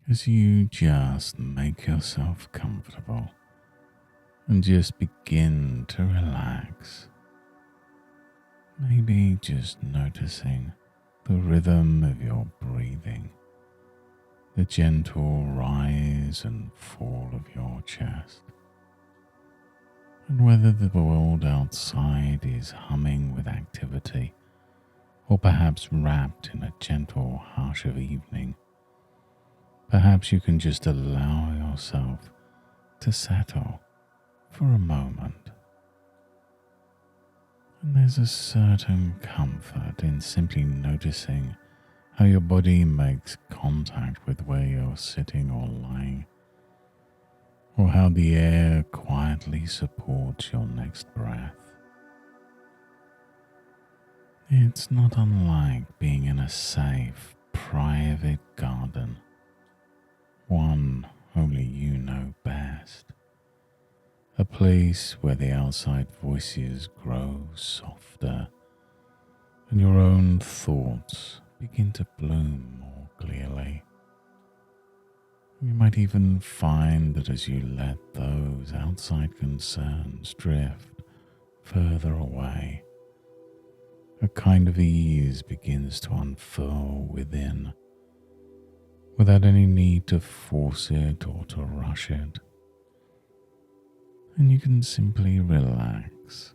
as you just make yourself comfortable and just begin to relax. Maybe just noticing the rhythm of your breathing, the gentle rise and fall of your chest, and whether the world outside is humming with activity or perhaps wrapped in a gentle hush of evening. Perhaps you can just allow yourself to settle for a moment. And there's a certain comfort in simply noticing how your body makes contact with where you're sitting or lying, or how the air quietly supports your next breath. It's not unlike being in a safe, private garden, one only you know best. A place where the outside voices grow softer and your own thoughts begin to bloom more clearly. You might even find that as you let those outside concerns drift further away, a kind of ease begins to unfurl within, without any need to force it or to rush it. And you can simply relax,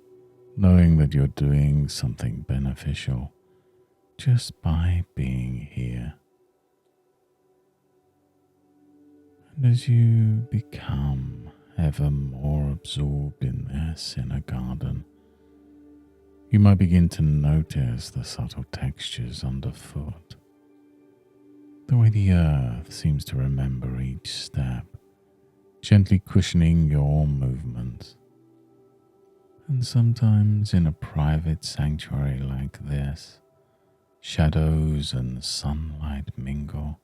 knowing that you're doing something beneficial just by being here. And as you become ever more absorbed in this inner garden, you might begin to notice the subtle textures underfoot, the way the earth seems to remember each step, gently cushioning your movements. And sometimes in a private sanctuary like this, shadows and sunlight mingle,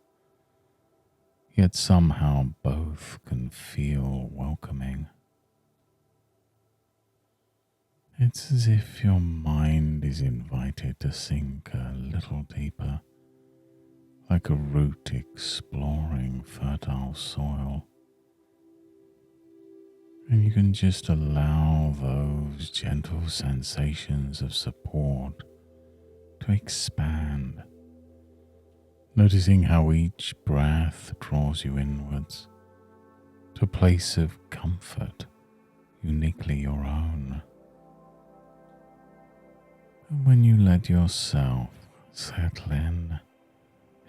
yet somehow both can feel welcoming. It's as if your mind is invited to sink a little deeper, like a root exploring fertile soil. And you can just allow those gentle sensations of support to expand, noticing how each breath draws you inwards to a place of comfort uniquely your own. And when you let yourself settle in,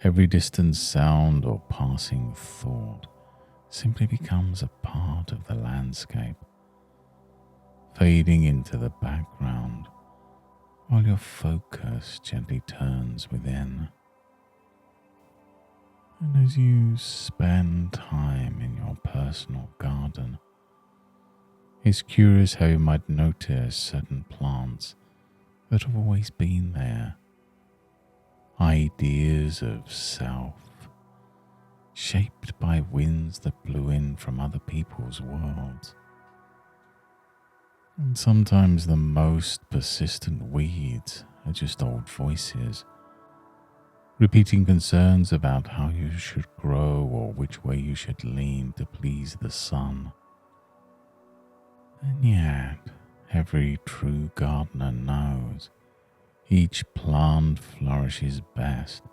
every distant sound or passing thought simply becomes a part of the landscape, fading into the background while your focus gently turns within. And as you spend time in your personal garden, it's curious how you might notice certain plants that have always been there, ideas of self, shaped by winds that blew in from other people's worlds. And sometimes the most persistent weeds are just old voices, repeating concerns about how you should grow or which way you should lean to please the sun. And yet, every true gardener knows each plant flourishes best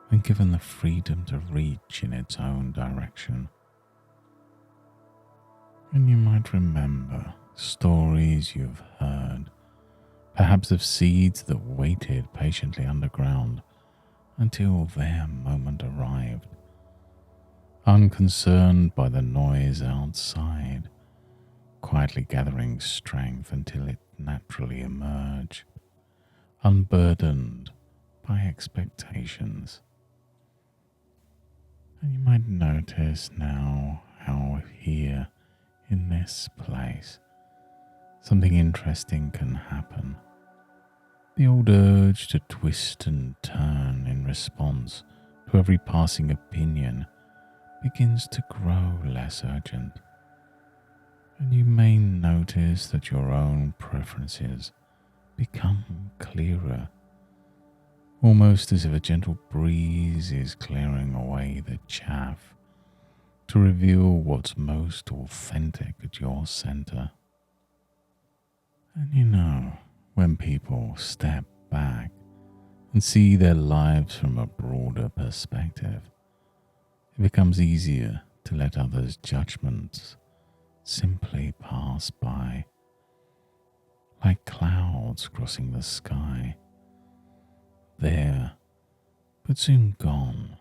when given the freedom to reach in its own direction. And you might remember stories you've heard, perhaps of seeds that waited patiently underground until their moment arrived, unconcerned by the noise outside, quietly gathering strength until it naturally emerged, unburdened by expectations. And you might notice now how here in this place something interesting can happen. The old urge to twist and turn in response to every passing opinion begins to grow less urgent. And you may notice that your own preferences become clearer, almost as if a gentle breeze is clearing away the chaff to reveal what's most authentic at your center. And when people step back and see their lives from a broader perspective, it becomes easier to let others' judgments simply pass by, like clouds crossing the sky, there but soon gone.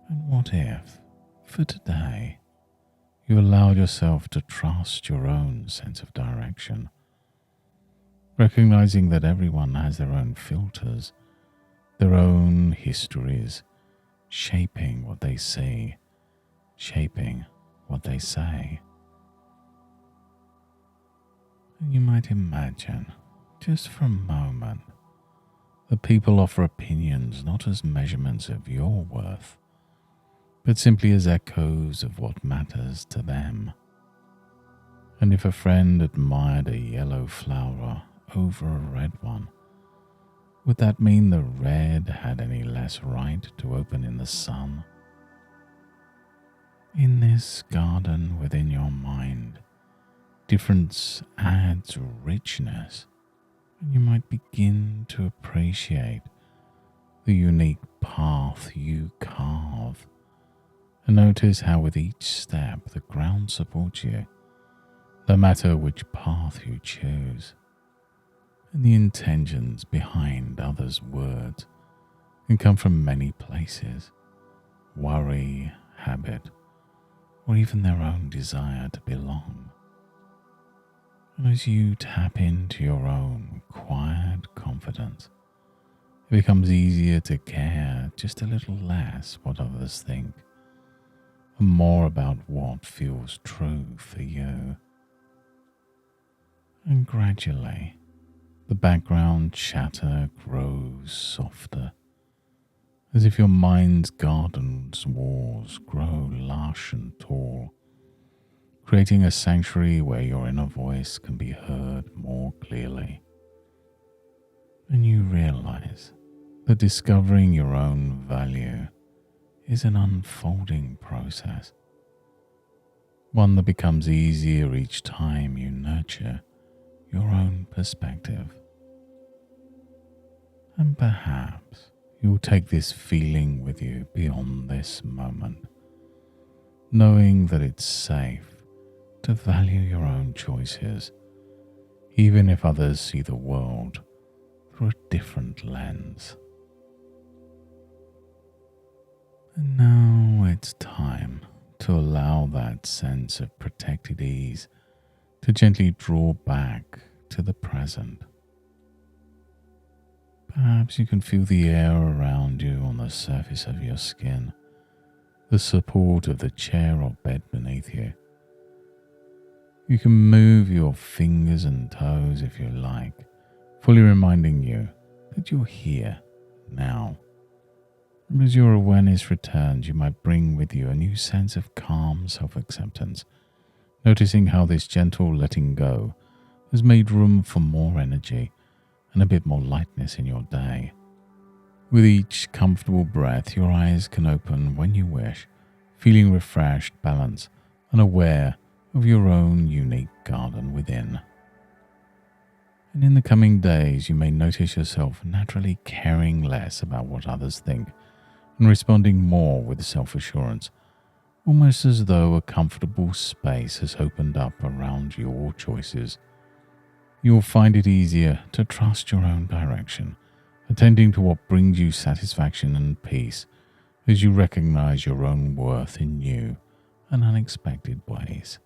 And what if, for today, you allowed yourself to trust your own sense of direction, recognizing that everyone has their own filters, their own histories, shaping what they see, shaping what they say. And you might imagine, just for a moment, that people offer opinions not as measurements of your worth, but simply as echoes of what matters to them. And if a friend admired a yellow flower over a red one, would that mean the red had any less right to open in the sun? In this garden within your mind, difference adds richness, and you might begin to appreciate the unique path you carve, and notice how with each step the ground supports you, no matter which path you choose. And the intentions behind others' words can come from many places: worry, habit, or even their own desire to belong. And as you tap into your own quiet confidence, it becomes easier to care just a little less what others think, and more about what feels true for you. And gradually, the background chatter grows softer, as if your mind's garden's walls grow lush and tall, creating a sanctuary where your inner voice can be heard more clearly. And you realize that discovering your own value is an unfolding process, one that becomes easier each time you nurture your own perspective. And perhaps you'll take this feeling with you beyond this moment, knowing that it's safe to value your own choices, even if others see the world through a different lens. And now it's time to allow that sense of protected ease to gently draw back to the present. Perhaps you can feel the air around you on the surface of your skin, the support of the chair or bed beneath you. You can move your fingers and toes if you like, fully reminding you that you're here now. And as your awareness returns, you might bring with you a new sense of calm self-acceptance, noticing how this gentle letting go has made room for more energy and a bit more lightness in your day. With each comfortable breath, your eyes can open when you wish, feeling refreshed, balanced, and aware of your own unique garden within. And in the coming days, you may notice yourself naturally caring less about what others think and responding more with self-assurance, almost as though a comfortable space has opened up around your choices. You'll find it easier to trust your own direction, attending to what brings you satisfaction and peace as you recognize your own worth in new and unexpected ways.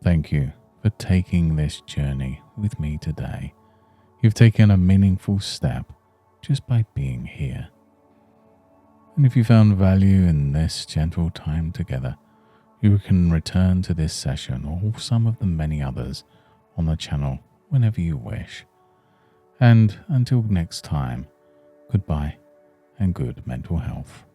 Thank you for taking this journey with me today. You've taken a meaningful step just by being here. And if you found value in this gentle time together, you can return to this session or some of the many others on the channel whenever you wish. And until next time, goodbye and good mental health.